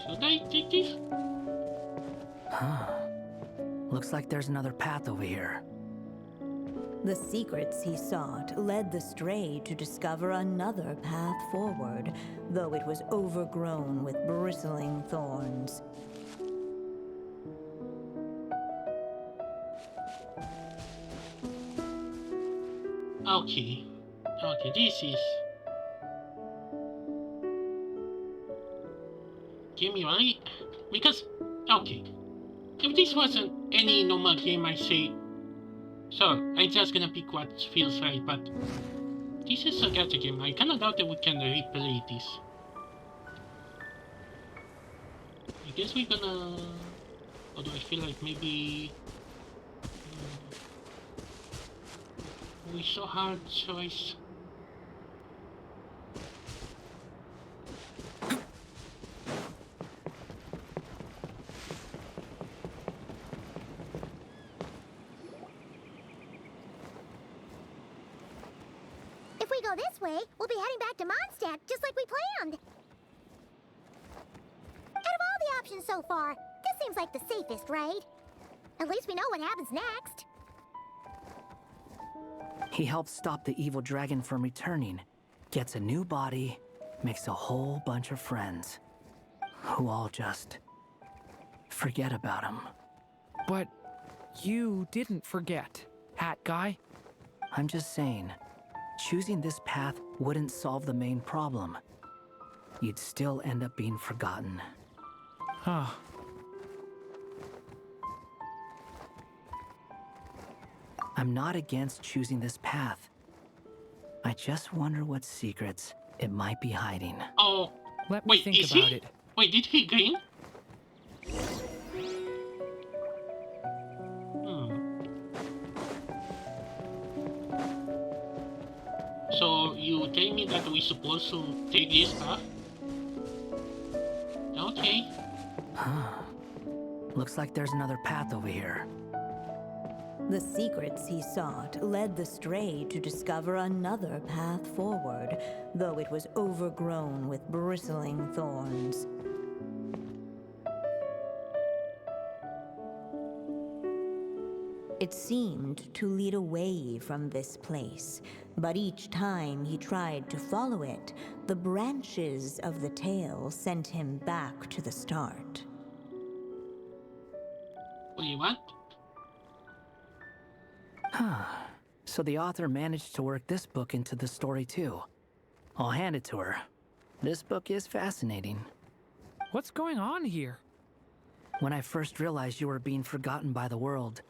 Should I take this? Huh. Looks like there's another path over here. The secrets he sought led the stray to discover another path forward, though it was overgrown with bristling thorns. Okay. Okay, this is... Give me right? Because... Okay. If this wasn't any normal game, I say... So, I'm just gonna pick what feels right, but... This is a gacha game. I kinda doubt that we can replay this. I guess we're gonna... Although I feel like maybe... we so hard choice. If we go this way, we'll be heading back to Mondstadt, just like we planned. Out of all the options so far, this seems like the safest, right? At least we know what happens next. He helps stop the evil dragon from returning, gets a new body, makes a whole bunch of friends, who all just forget about him. But you didn't forget, Hat Guy. I'm just saying, choosing this path wouldn't solve the main problem. You'd still end up being forgotten. Huh. I'm not against choosing this path. I just wonder what secrets it might be hiding. Oh, Let me wait, think is about he? it. Wait, did he gain? So you tell me that we're supposed to take this path? Okay. Looks like there's another path over here. The secrets he sought led the stray to discover another path forward, though it was overgrown with bristling thorns. It seemed to lead away from this place, but each time he tried to follow it, the branches of the tail sent him back to the start. Wait, what? So the author managed to work this book into the story too. I'll hand it to her. This book is fascinating. What's going on here? When I first realized you were being forgotten by the world,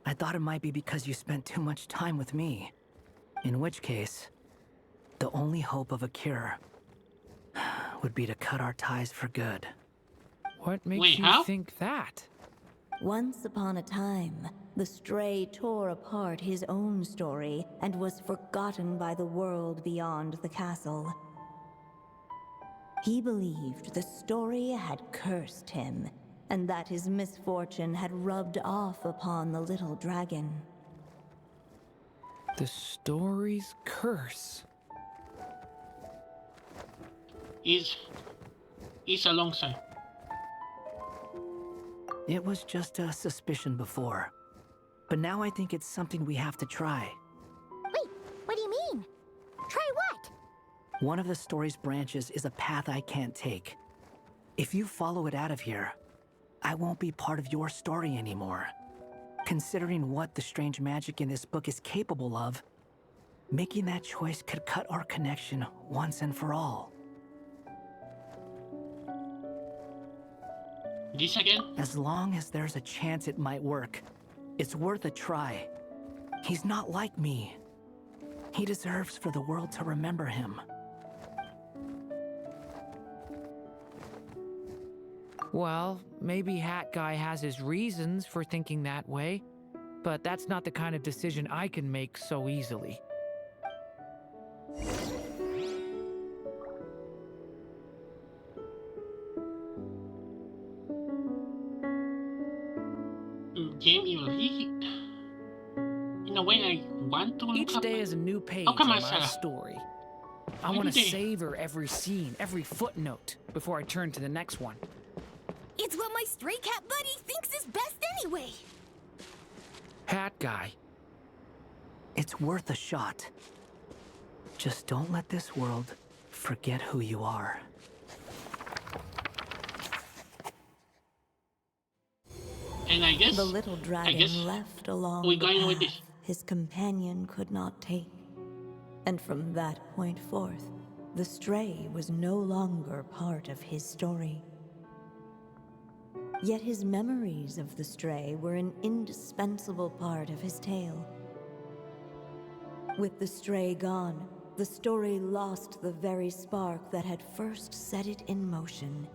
I thought it might be because you spent too much time with me. In which case, the only hope of a cure would be to cut our ties for good. What makes Wait, you how? think that? Once upon a time, the stray tore apart his own story and was forgotten by the world beyond the castle. He believed the story had cursed him, and that his misfortune had rubbed off upon the little dragon. The story's curse. Is alongside. It was just a suspicion before, but now I think it's something we have to try. Wait, what do you mean? Try what? One of the story's branches is a path I can't take. If you follow it out of here, I won't be part of your story anymore. Considering what the strange magic in this book is capable of, making that choice could cut our connection once and for all. This again? As long as there's a chance it might work, it's worth a try. He's not like me. He deserves for the world to remember him. Well, maybe Hat Guy has his reasons for thinking that way, but that's not the kind of decision I can make so easily. Game in a way I want to look Each up day my- is a new page Oh, come in on, my Sarah. story. I Every want to day. savor every scene, every footnote, before I turn to the next one. It's what my stray cat buddy thinks is best anyway. Hat guy. It's worth a shot. Just don't let this world forget who you are. And I guess The little dragon left along we're the going with path this. his companion could not take. And from that point forth, the stray was no longer part of his story. Yet his memories of the stray were an indispensable part of his tale. With the stray gone, the story lost the very spark that had first set it in motion.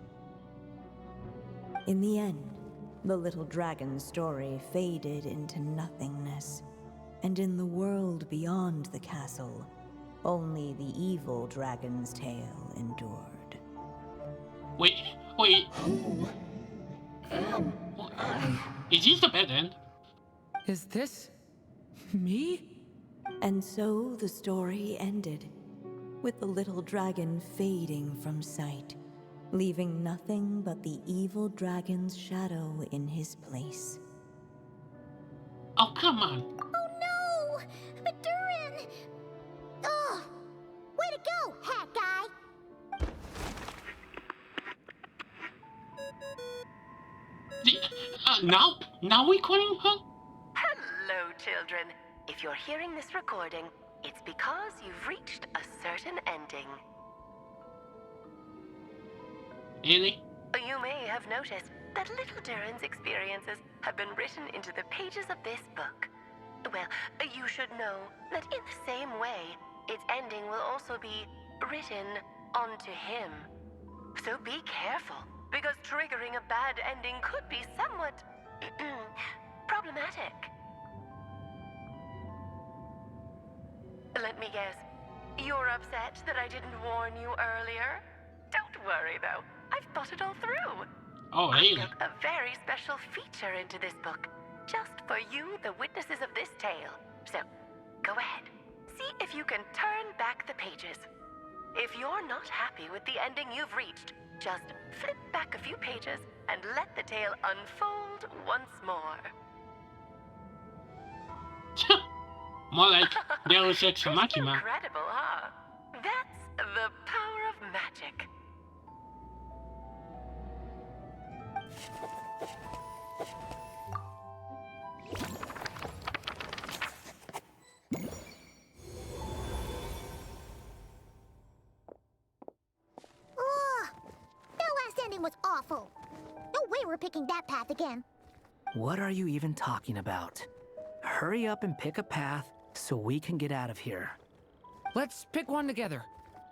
In the end, the little dragon's story faded into nothingness, and in the world beyond the castle, only the evil dragon's tale endured. Wait. Is this the bad end? Is this me? And so the story ended, with the little dragon fading from sight, leaving nothing but the evil dragon's shadow in his place. Oh, come on. Oh no! But Durin! Ugh! Way to go, hat guy! Now we're calling her? Hello, children. If you're hearing this recording, it's because you've reached a certain ending. Really? You may have noticed that little Durin's experiences have been written into the pages of this book. Well, you should know that in the same way, its ending will also be written onto him. So be careful, because triggering a bad ending could be somewhat problematic. Let me guess, you're upset that I didn't warn you earlier? Don't worry though, I've thought it all through. Oh, I really? built a very special feature into this book, just for you, the witnesses of this tale. So, go ahead, see if you can turn back the pages. If you're not happy with the ending you've reached, just flip back a few pages and let the tale unfold once more. More like Deus Ex Pretty Machina. incredible, huh? That's the power of magic. Ugh! That last ending was awful. No way we're picking that path again. What are you even talking about? Hurry up and pick a path so we can get out of here. Let's pick one together.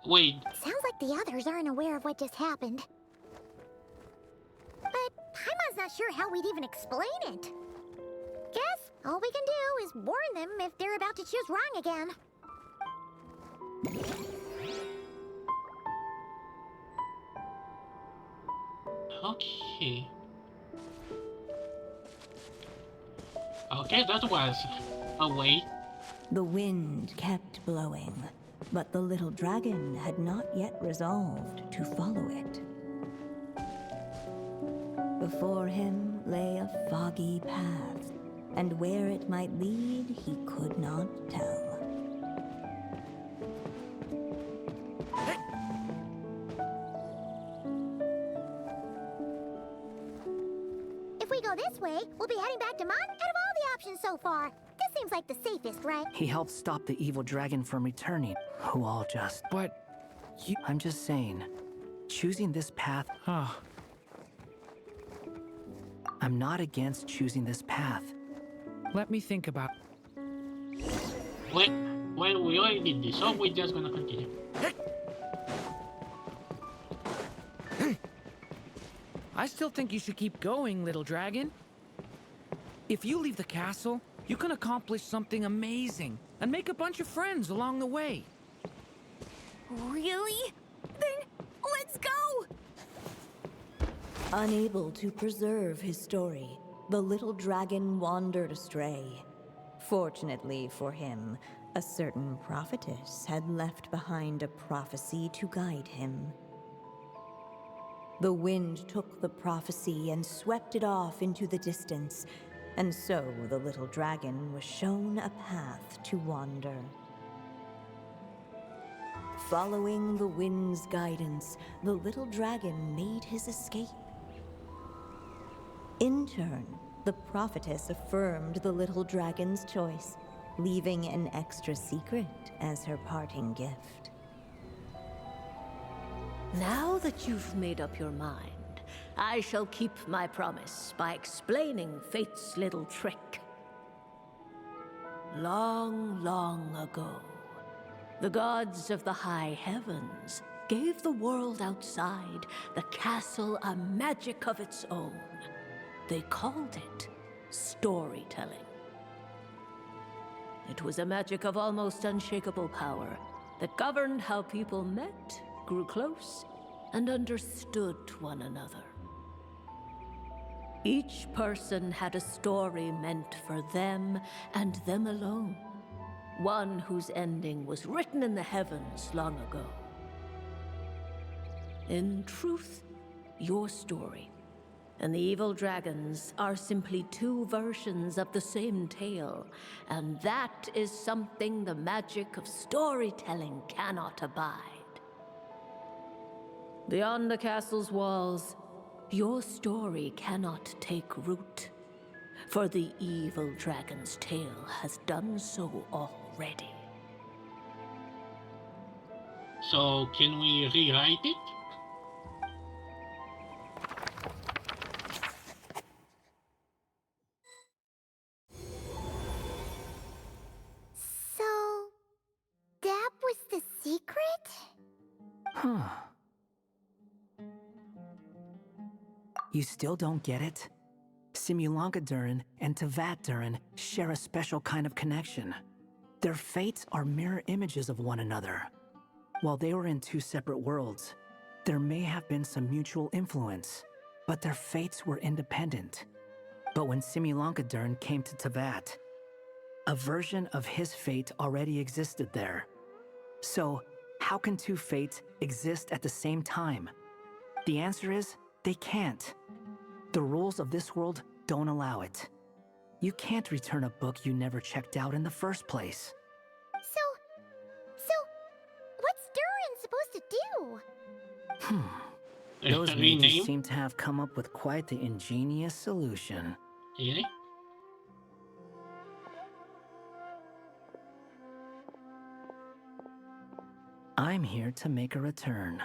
Wait, Sounds like the others aren't aware of what just happened. But Paimon's not sure how we'd even explain it. Guess all we can do is warn them if they're about to choose wrong again. okay. Okay, that was a way. The wind kept blowing, but the little dragon had not yet resolved to follow it. Before him lay a foggy path, and where it might lead he could not tell. If we go this way, we'll be heading back to Mon out of all the options so far. This seems like the safest, right? He helped stop the evil dragon from returning, who all just... But you... I'm just saying, choosing this path, Oh, I'm not against choosing this path. let me think about... Wait, well, we already did this, so we're just gonna continue. I still think you should keep going, little dragon. If you leave the castle, you can accomplish something amazing and make a bunch of friends along the way. Really? Then let's go! Unable to preserve his story, the little dragon wandered astray. Fortunately for him, a certain prophetess had left behind a prophecy to guide him. The wind took the prophecy and swept it off into the distance, and so the little dragon was shown a path to wander. Following the wind's guidance, the little dragon made his escape. In turn, the prophetess affirmed the little dragon's choice, leaving an extra secret as her parting gift. Now that you've made up your mind, I shall keep my promise by explaining Fate's little trick. Long, long ago, the gods of the high heavens gave the world outside the castle a magic of its own. They called it storytelling. It was a magic of almost unshakable power that governed how people met, grew close, and understood one another. Each person had a story meant for them and them alone, one whose ending was written in the heavens long ago. In truth, your story and the evil dragons are simply two versions of the same tale, and that is something the magic of storytelling cannot abide. Beyond the castle's walls, your story cannot take root, for the evil dragon's tale has done so already. So, can we rewrite it? So, that was the secret? Huh. You still don't get it? Simulanka Durin and Tevat Durin share a special kind of connection. Their fates are mirror images of one another. While they were in two separate worlds, there may have been some mutual influence, but their fates were independent. But when Simulanka Durin came to Tevat, a version of his fate already existed there. So, how can two fates exist at the same time? The answer is, they can't. The rules of this world don't allow it. You can't return a book you never checked out in the first place. So, what's Durin supposed to do? Those Rename? mages seem to have come up with quite the ingenious solution. Really? I'm here to make a return.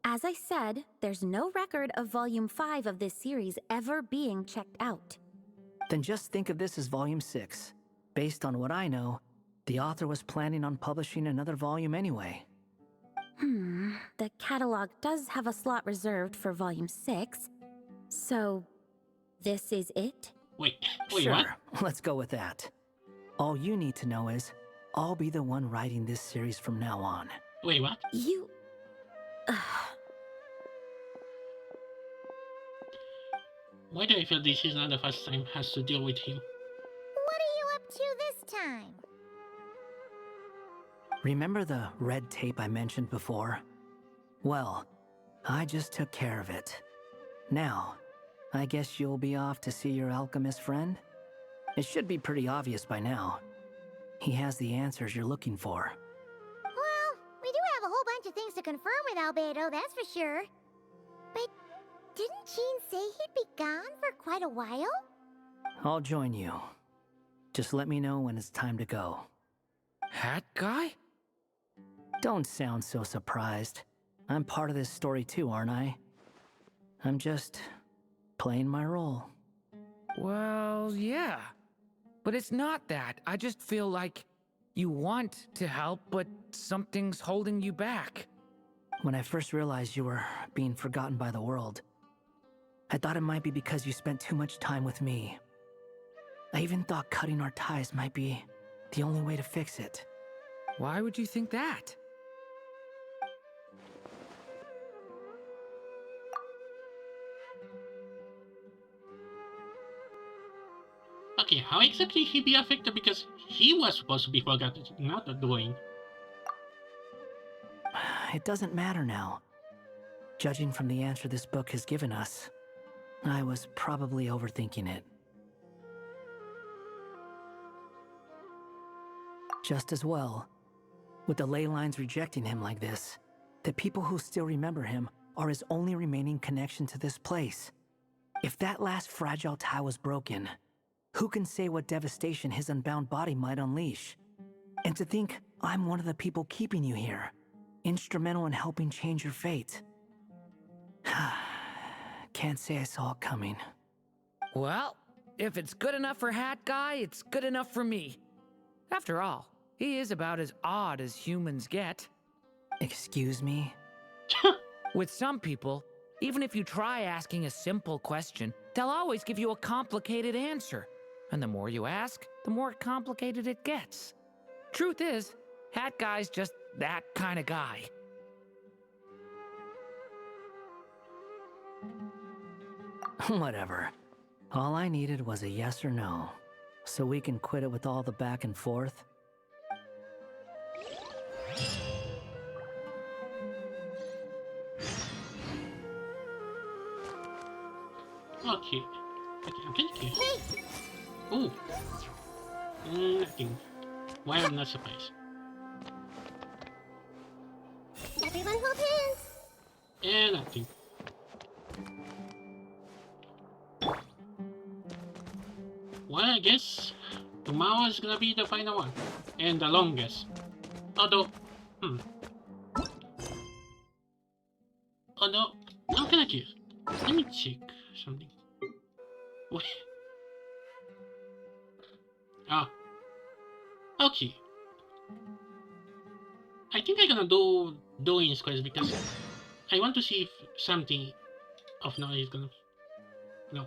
As I said, there's no record of Volume 5 of this series ever being checked out. Then just think of this as Volume 6. Based on what I know, the author was planning on publishing another volume anyway. The catalog does have a slot reserved for Volume 6, so this is it? Wait, Sure, what? let's go with that. All you need to know is, I'll be the one writing this series from now on. Wait, what? You... Why do I feel this is not the first time has to deal with him? What are you up to this time? Remember the red tape I mentioned before? Well, I just took care of it. Now, I guess you'll be off to see your alchemist friend? It should be pretty obvious by now. He has the answers you're looking for. Well, we do have a whole bunch of things to confirm with Albedo, that's for sure. But didn't Gene say he'd be gone for quite a while? I'll join you. Just let me know when it's time to go. Hat guy? Don't sound so surprised. I'm part of this story too, aren't I? I'm just playing my role. Well, yeah. But it's not that. I just feel like you want to help, but something's holding you back. When I first realized you were being forgotten by the world, I thought it might be because you spent too much time with me. I even thought cutting our ties might be the only way to fix it. Why would you think that? Okay, how exactly he be affected because he was supposed to be forgotten, not Dwayne. It doesn't matter now. Judging from the answer this book has given us, I was probably overthinking it. Just as well. With the ley lines rejecting him like this, the people who still remember him are his only remaining connection to this place. If that last fragile tie was broken, who can say what devastation his unbound body might unleash? And to think I'm one of the people keeping you here, instrumental in helping change your fate. Can't say I saw it coming. Well, if it's good enough for Hat Guy, it's good enough for me. After all, he is about as odd as humans get. Excuse me? With some people, even if you try asking a simple question, they'll always give you a complicated answer. And the more you ask, the more complicated it gets. Truth is, Hat Guy's just that kind of guy. Whatever. All I needed was a yes or no, so we can quit it with all the back and forth. Okay. I'm thinking. Oh. Nothing. Why am I not surprised? Everyone hold hands. And nothing. Well, I guess tomorrow is gonna be the final one. And the longest. Although, Although, how can I do? Let me check something. Wait. Ah. Okay. I think I'm gonna do doing squares because I want to see if something of knowledge is gonna. No.